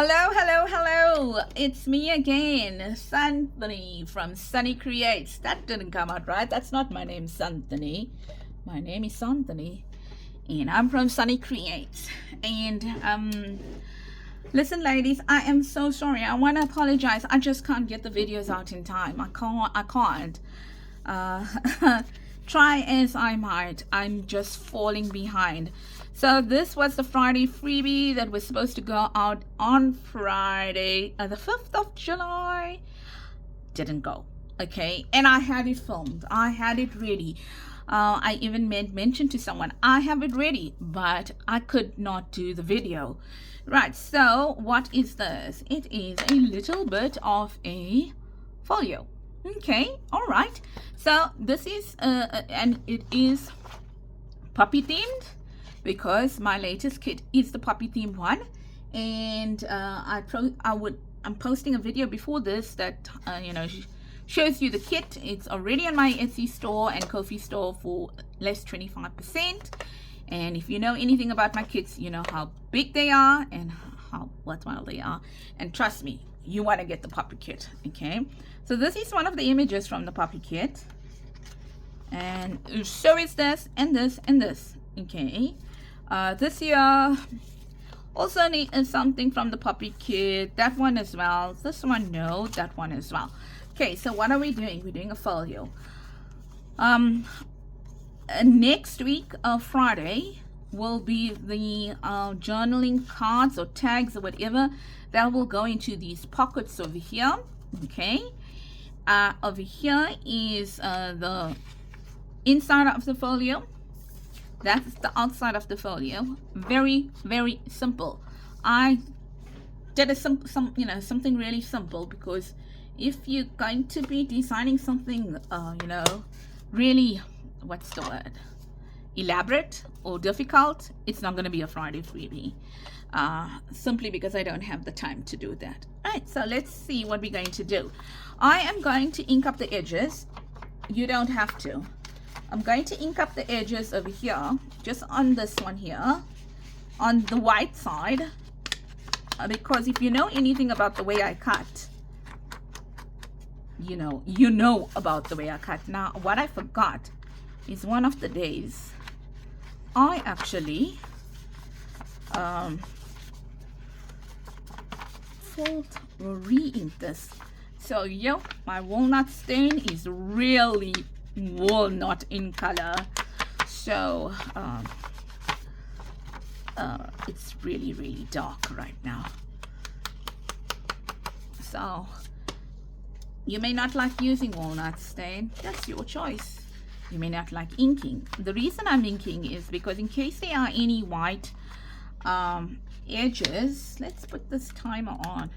Hello, hello, hello. It's me again, Sannie from Sannie Creates. That didn't come out right. That's not my name, Sannie. My name is Sannie, and I'm from Sannie Creates. And listen, ladies, I am so sorry. I want to apologize. I just can't get the videos out in time. I can't. Try as I might, I'm just falling behind. So this was the Friday freebie that was supposed to go out on Friday, the 5th of July. Didn't go, okay? And I had it filmed. I had it ready. I even mentioned to someone, I have it ready, but I could not do the video. Right, so what is this? It is a little bit of a folio. Okay, all right. So this is and it is puppy themed because my latest kit is the puppy themed one, and I'm posting a video before this that shows you the kit. It's already on my Etsy store and Ko-fi store for less 25%. And if you know anything about my kits, you know how big they are and how worthwhile they are. And trust me, you want to get the puppy kit. Okay, so this is one of the images from the puppy kit, and so is this and this and this. Okay, this here also is something from the puppy kit. That one as well. This one, no, that one as well. Okay, so what are we doing? We're doing a folio. Next week, Friday, will be the journaling cards or tags or whatever that will go into these pockets over here. Okay, over here is the inside of the folio. That's the outside of the folio. Very, very simple. I did something really simple, because if you're going to be designing something really, what's the word, elaborate or difficult, it's not going to be a Friday freebie, simply because I don't have the time to do that. All right, so let's see what we're going to do. I am going to ink up the edges. You don't have to. I'm going to ink up the edges over here, just on this one here, on the white side, because if you know anything about the way I cut, you know about the way I cut. Now, what I forgot is one of the days I actually re-ink this. So my walnut stain is really walnut in color, so it's really, really dark right now. So you may not like using walnut stain. That's your choice. You may not like inking. The reason I'm inking is because in case there are any white edges, let's put this timer on.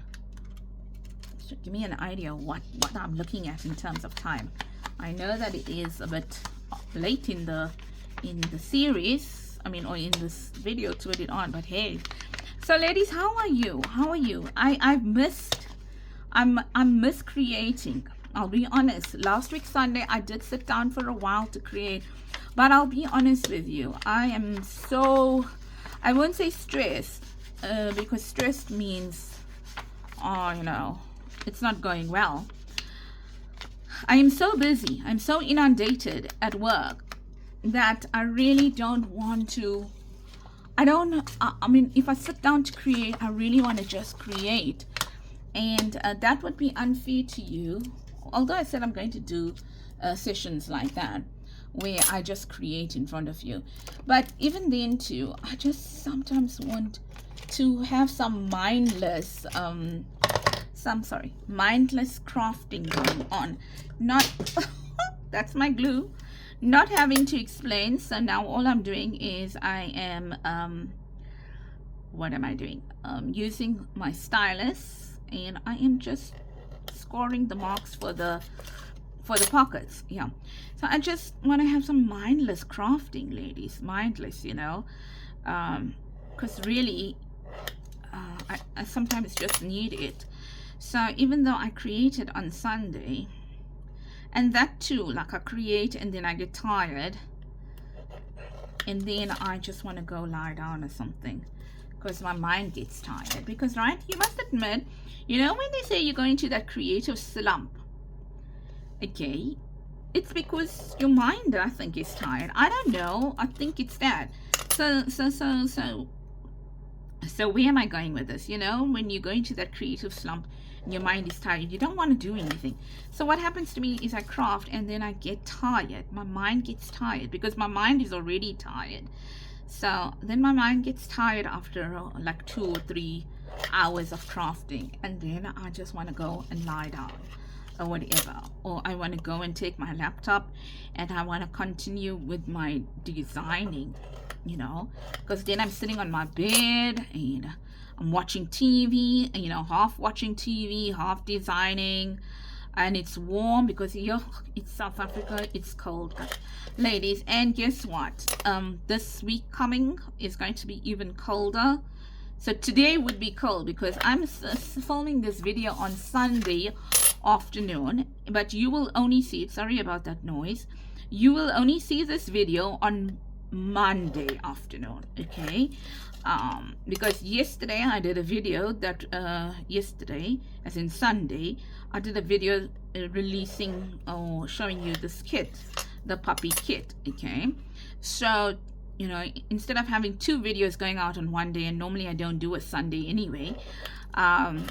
So give me an idea what I'm looking at in terms of time. I know that it is a bit late in the series, or in this video to put it on, but hey. So ladies, how are you? I'm miscreating. I'll be honest. Last week Sunday I did sit down for a while to create, but I'll be honest with you, I am so, I won't say stressed, because stressed means it's not going well. I am so busy, I'm so inundated at work that I really don't want to, if I sit down to create, I really want to just create. And that would be unfair to you, although I said I'm going to do sessions like that where I just create in front of you. But even then too, I just sometimes want to have some mindless mindless crafting going on. Not that's my glue, not having to explain. So now all I'm doing is I am what am I doing? Using my stylus, and I am just scoring the marks for the pockets. Yeah, so I just want to have some mindless crafting, ladies. Mindless, because really I sometimes just need it. So even though I created on Sunday, and that too, like I create and then I get tired and then I just want to go lie down or something, because my mind gets tired. Because, right, you must admit, you know, when they say you're going to that creative slump, okay, it's because your mind, I think, is tired. I don't know. I think it's that. So where am I going with this? You know, when you go into that creative slump and your mind is tired, you don't want to do anything. So what happens to me is I craft and then I get tired. My mind gets tired because my mind is already tired. So then my mind gets tired after like 2 or 3 hours of crafting, and then I just want to go and lie down or whatever, or I want to go and take my laptop and I want to continue with my designing, you know, because then I'm sitting on my bed and I'm watching TV, and, you know, half watching TV, half designing, and it's warm because here it's South Africa, it's cold, ladies. And guess what, this week coming is going to be even colder. So today would be cold because I'm filming this video on Sunday afternoon, but you will only see it, sorry about that noise, you will only see this video on Monday afternoon, okay? Because yesterday I did a video that yesterday, as in Sunday, I did a video releasing or showing you this kit, the puppy kit, okay? So, you know, instead of having 2 videos going out on one day, and normally I don't do a Sunday anyway, I'm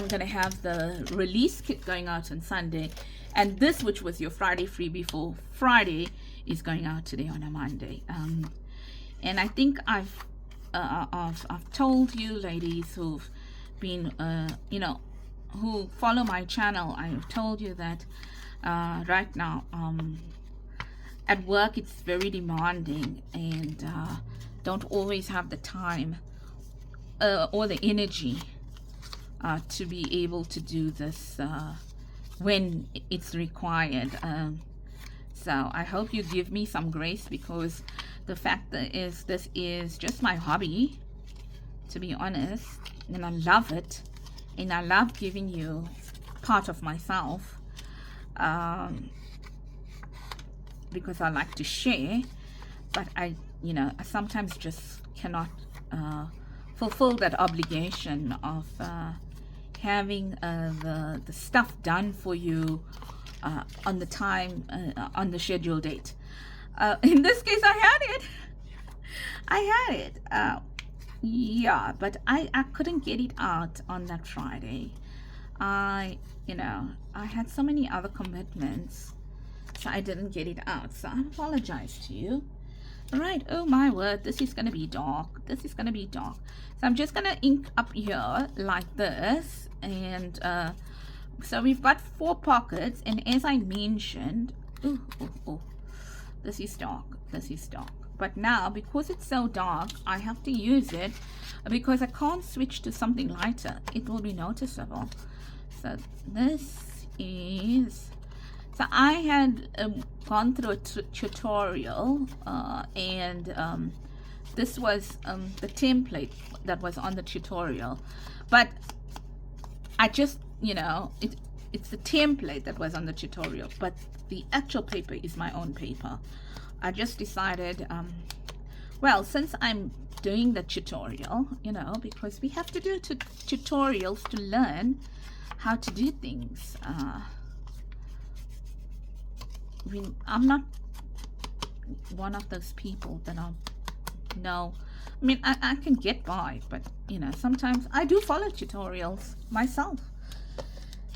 gonna have the release kit going out on Sunday, and this, which was your Friday freebie for Friday, is going out today on a Monday. And I think I've told you ladies who've been you know, who follow my channel, I've told you that right now at work it's very demanding, and don't always have the time or the energy to be able to do this when it's required. So I hope you give me some grace, because the fact that is, this is just my hobby, to be honest, and I love it, and I love giving you part of myself, because I like to share. But I, you know, I sometimes just cannot fulfill that obligation of having the stuff done for you on the time, on the scheduled date. In this case, I had it. Yeah, but I couldn't get it out on that Friday. You know, I had so many other commitments, so I didn't get it out. So I apologize to you. All right. Oh my word, this is gonna be dark. This is gonna be dark. So I'm just gonna ink up here like this, and so we've got 4 pockets, and as I mentioned, this is dark. This is dark. But now, because it's so dark, I have to use it because I can't switch to something lighter. It will be noticeable. So this is, so I had gone through a tutorial, and this was the template that was on the tutorial, but I just, you know, it's the template that was on the tutorial, but the actual paper is my own paper. I just decided, well, since I'm doing the tutorial, you know, because we have to do tutorials to learn how to do things. I'm not one of those people that no, I mean, I can get by, but, you know, sometimes I do follow tutorials myself.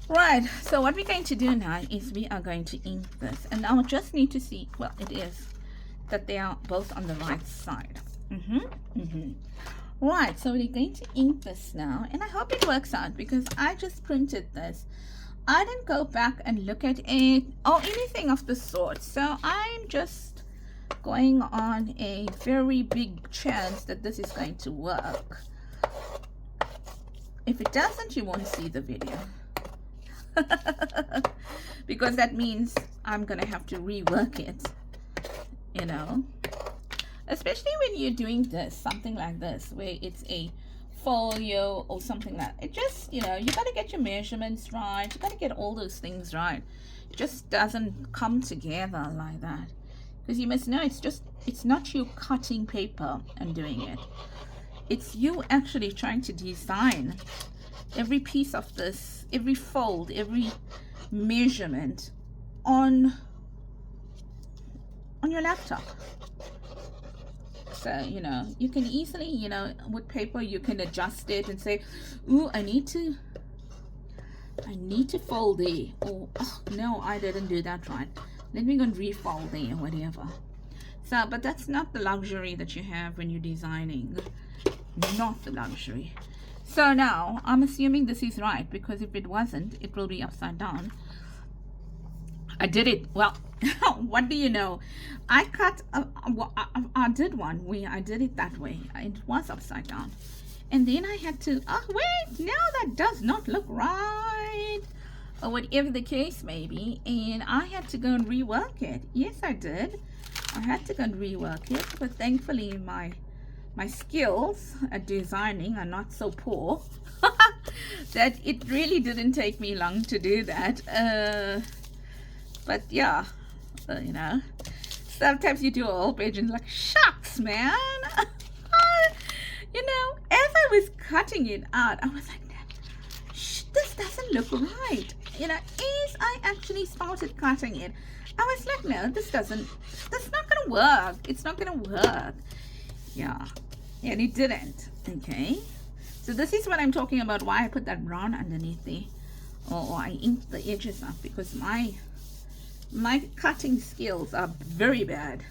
Right, so what we're going to do now is we are going to ink this, and I'll just need to see, well, it is that they are both on the right side. Right, so we're going to ink this now, and I hope it works out, because I just printed this. I didn't go back and look at it or anything of the sort, so I'm just going on a very big chance that this is going to work. If it doesn't, you won't see the video. Because that means I'm gonna have to rework it, you know, especially when you're doing this, something like this, where it's a folio or something like that. It just, you know, you gotta get your measurements right, you gotta get all those things right. It just doesn't come together like that, because you must know it's not you cutting paper and doing it. It's you actually trying to design every piece of this, every fold, every measurement on your laptop. So, you know, you can easily, you know, with paper, you can adjust it and say, ooh, I need to fold there. Or, oh, no, I didn't do that right. Let me go and refold there or whatever. So, but that's not the luxury that you have when you're designing. Not the luxury. So now, I'm assuming this is right, because if it wasn't, it will be upside down. I did it. Well, what do you know? I cut, I did one where I did it that way. It was upside down. And then I had to, oh, wait, now that does not look right. Or whatever the case may be. And I had to go and rework it. Yes, I did. I had to go and rework it. But thankfully, my skills at designing are not so poor that it really didn't take me long to do that. But yeah, you know, sometimes you do a whole page and like, shucks, man. You know, as I was cutting it out, I was like, this doesn't look right. You know, as I actually started cutting it, I was like, no, that's not gonna work. It's not gonna work. Yeah, and it didn't. Okay, so this is what I'm talking about, why I put that brown underneath there, or I inked the edges up, because my cutting skills are very bad.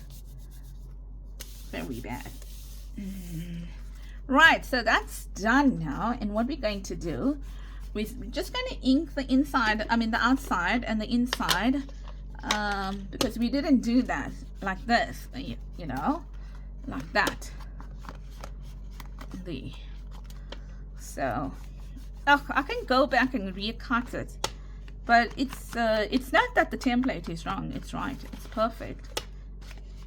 Very bad. Right, so that's done now. And what we're going to do, we're just going to ink the inside, I mean the outside and the inside, because we didn't do that like this, you know, like that. So, oh, I can go back and recut it. But it's not that the template is wrong. It's right. It's perfect.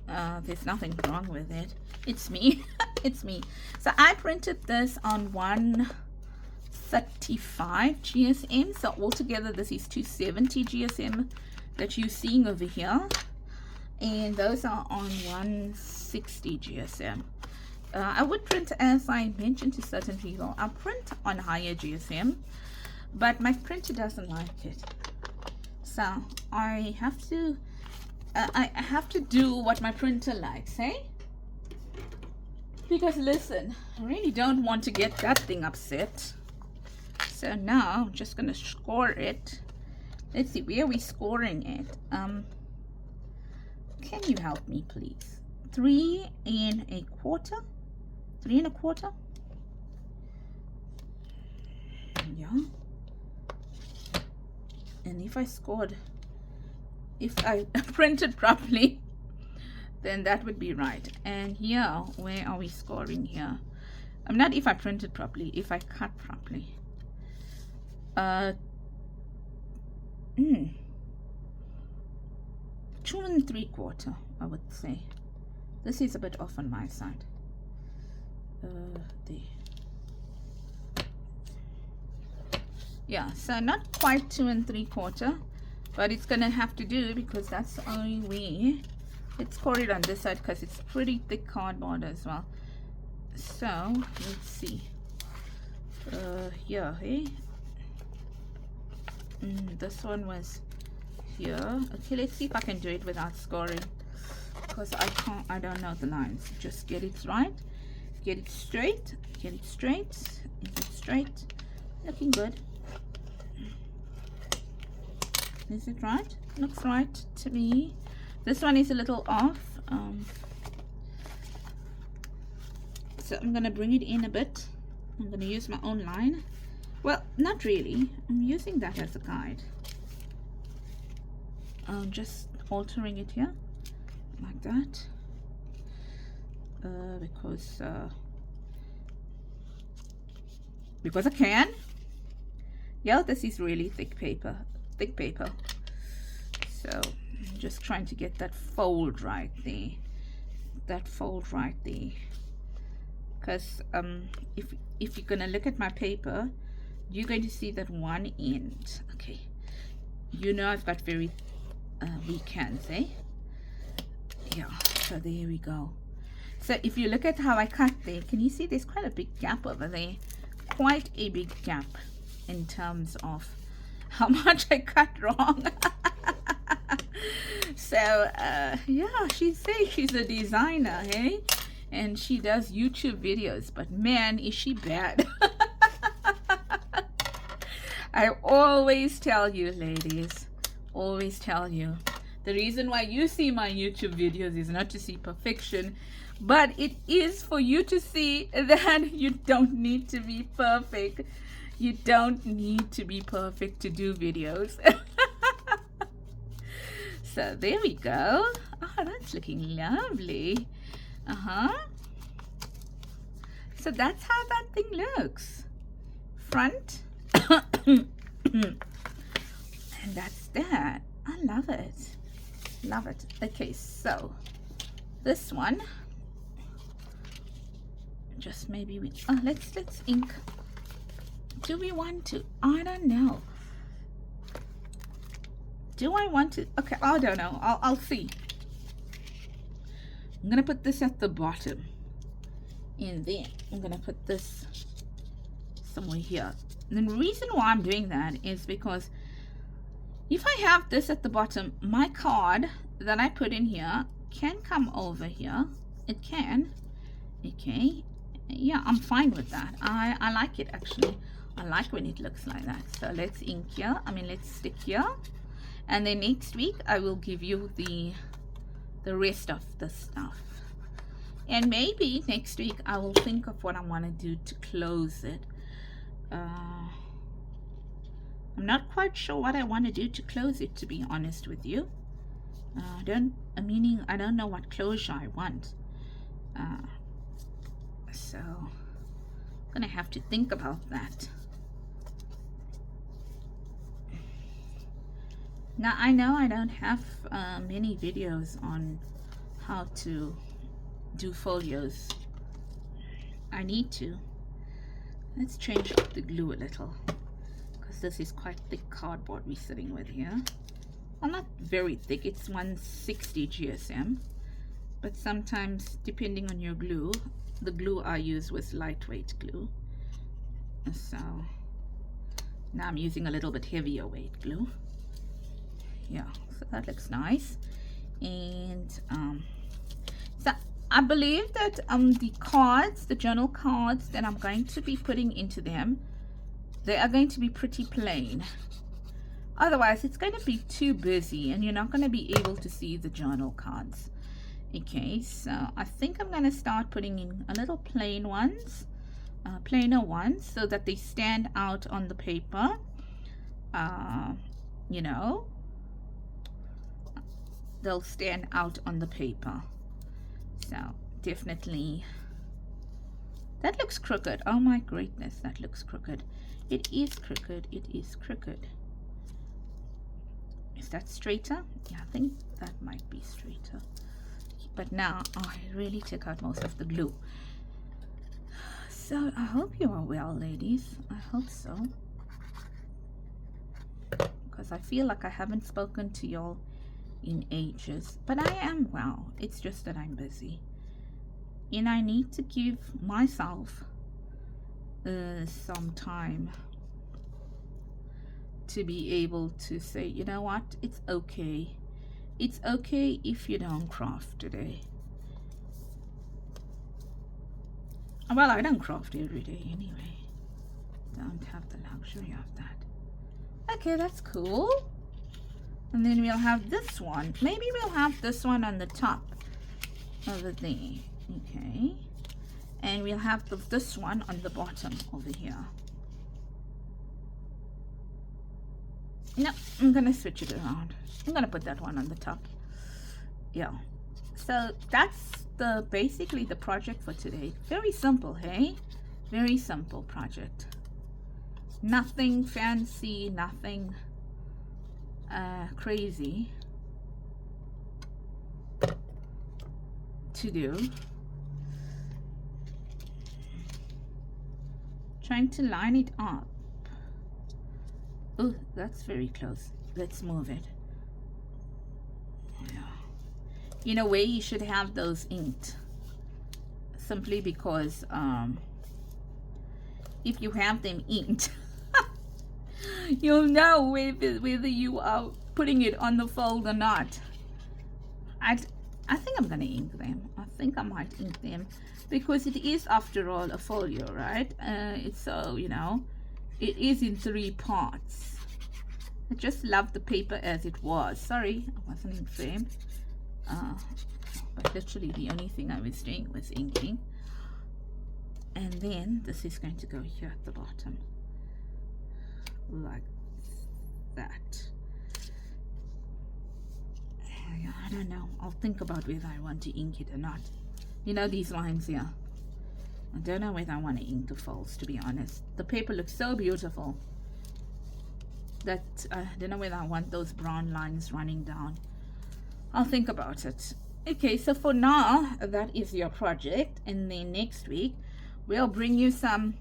There's nothing wrong with it. It's me. It's me. So I printed this on 135 GSM. So altogether, this is 270 GSM that you're seeing over here. And those are on 160 GSM. I would print, as I mentioned to certain people, I print on higher GSM. But my printer doesn't like it, so I have to do what my printer likes, eh? Because listen, I really don't want to get that thing upset. So now I'm just gonna score it. Let's see, where are we scoring it? Can you help me, please? 3 1/4. 3 1/4. Yeah. And if I printed properly, then that would be right. And here, where are we scoring here? I'm not if I printed properly, if I cut properly. 2 3/4, I would say. This is a bit off on my side. There. Yeah, so not quite 2 3/4, but it's gonna have to do because that's the only way. Let's score it on this side because it's pretty thick cardboard as well. So let's see. Here, hey. This one was here. Okay, let's see if I can do it without scoring, because I don't know the lines. Just get it right, get it straight, get it straight, get it straight. Looking good. Is it right? Looks right to me. This one is a little off. So I'm gonna bring it in a bit. I'm gonna use my own line. Well, not really. I'm using that as a guide. I'm just altering it here like that, because I can. Yeah, this is really thick paper. So I'm just trying to get that fold right there. Because if you're gonna look at my paper, you're going to see that one end. Okay, you know I've got very weak hands, eh? Yeah, so there we go. So if you look at how I cut there, can you see there's quite a big gap over there? Quite a big gap in terms of how much I cut wrong. So yeah, she says she's a designer, hey? And she does YouTube videos, but man, is she bad. I always tell you, ladies, always tell you, the reason why you see my YouTube videos is not to see perfection, but it is for you to see that you don't need to be perfect. You don't need to be perfect to do videos. So there we go. Oh, that's looking lovely. So that's how that thing looks. Front. And that's that. I love it. Love it. Okay, so this one. Just maybe we let's ink. Do we want to? I don't know. Do I want to? Okay, I don't know. I'll see. I'm gonna put this at the bottom. And then I'm gonna put this somewhere here. And the reason why I'm doing that is because if I have this at the bottom, my card that I put in here can come over here. It can. Okay. Yeah, I'm fine with that. I like it actually. I like when it looks like that. So let's ink here. Let's stick here. And then next week I will give you the rest of the stuff. And maybe next week I will think of what I want to do to close it. I'm not quite sure what I want to do to close it, to be honest with you. I don't know what closure I want. So I'm gonna have to think about that. Now I know I don't have many videos on how to do folios. I need to. Let's change up the glue a little, because this is quite thick cardboard we're sitting with here. Well, not very thick, it's 160 GSM, but sometimes depending on your glue, the glue I use was lightweight glue. So now I'm using a little bit heavier weight glue. Yeah, so that looks nice. And so I believe that the cards, the journal cards that I'm going to be putting into them, they are going to be pretty plain. Otherwise it's going to be too busy and you're not going to be able to see the journal cards. Okay, so I think I'm going to start putting in a little plainer ones, so that they stand out on the paper. You know, they'll stand out on the paper. So definitely, that looks crooked. Oh my greatness, that looks crooked. It is crooked. It is crooked. Is that straighter? Yeah, I think that might be straighter. But now I really took out most of the glue. So I hope you are well, ladies. I hope so, because I feel like I haven't spoken to y'all in ages. But I am well. It's just that I'm busy, and I need to give myself some time to be able to say, you know what, it's okay. It's okay if you don't craft today. Well, I don't craft every day anyway. Don't have the luxury of that. Okay, that's cool. And then we'll have this one. Maybe we'll have this one on the top over there. Okay. And we'll have this one on the bottom over here. No, I'm gonna switch it around. I'm gonna put that one on the top. Yeah. So that's basically the project for today. Very simple, hey? Very simple project. Nothing fancy, nothing crazy to do. Trying to line it up. Oh, that's very close. Let's move it. Yeah. In a way, you should have those inked. simply because if you have them inked, you'll know whether you are putting it on the fold or not. I think I'm gonna ink them. I think I might ink them because it is, after all, a folio, right? It's so, you know, it is in 3 parts. I just love the paper as it was. Sorry, I wasn't in frame. But literally the only thing I was doing was inking. And then this is going to go here at the bottom, like that. I don't know. I'll think about whether I want to ink it or not. You know, these lines here, I don't know whether I want to ink the folds, to be honest. The paper looks so beautiful that I don't know whether I want those brown lines running down. I'll think about it. Okay, so for now, that is your project. And then next week, we'll bring you some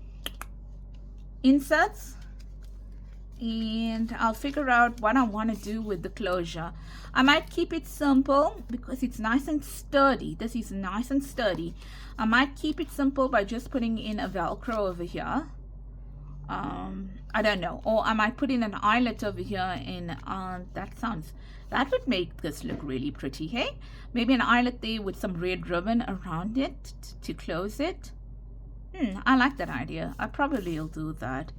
inserts. And I'll figure out what I want to do with the closure. I might keep it simple because it's nice and sturdy. This is nice and sturdy. I might keep it simple by just putting in a Velcro over here. I don't know. Or I might put in an eyelet over here, and that would make this look really pretty, hey? Maybe an eyelet there with some red ribbon around it to close it. I like that idea. I probably will do that.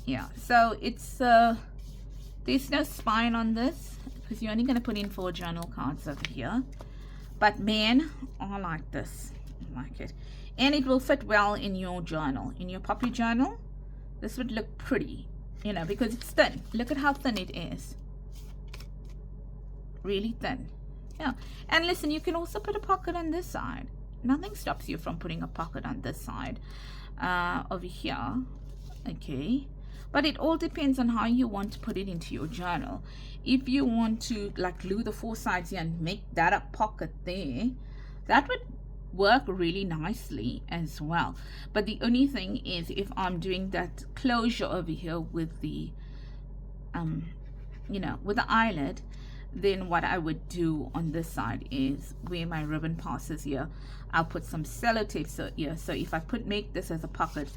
Yeah, so it's there's no spine on this because you're only going to put in 4 journal cards over here. But man, I like this. I like it. And it will fit well in your journal, in your poppy journal. This would look pretty, you know, because it's thin. Look at how thin it is. Really thin. Yeah. And listen, you can also put a pocket on this side. Nothing stops you from putting a pocket on this side over here. Okay. But it all depends on how you want to put it into your journal. If you want to like glue the 4 sides here and make that a pocket there, that would work really nicely as well. But the only thing is, if I'm doing that closure over here with the you know, with the eyelet, then what I would do on this side is where my ribbon passes here, I'll put some sellotape here. So if I make this as a pocket,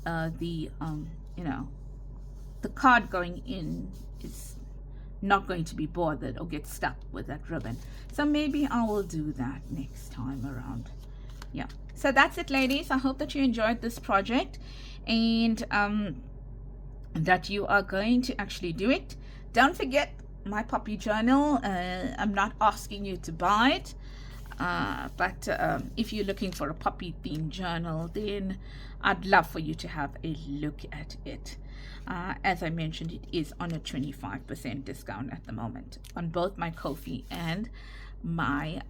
you know, the card going in is not going to be bothered or get stuck with that ribbon. So maybe I will do that next time around. Yeah, so that's it, ladies. I hope that you enjoyed this project and that you are going to actually do it. Don't forget my poppy journal. I'm not asking you to buy it, but if you're looking for a poppy themed journal, then I'd love for you to have a look at it. As I mentioned, it is on a 25% discount at the moment on both my Ko-fi and my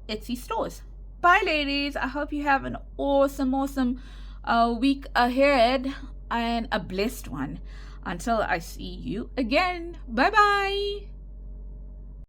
Etsy stores. Bye, ladies. I hope you have an awesome week ahead and a blessed one. Until I see you again. Bye bye.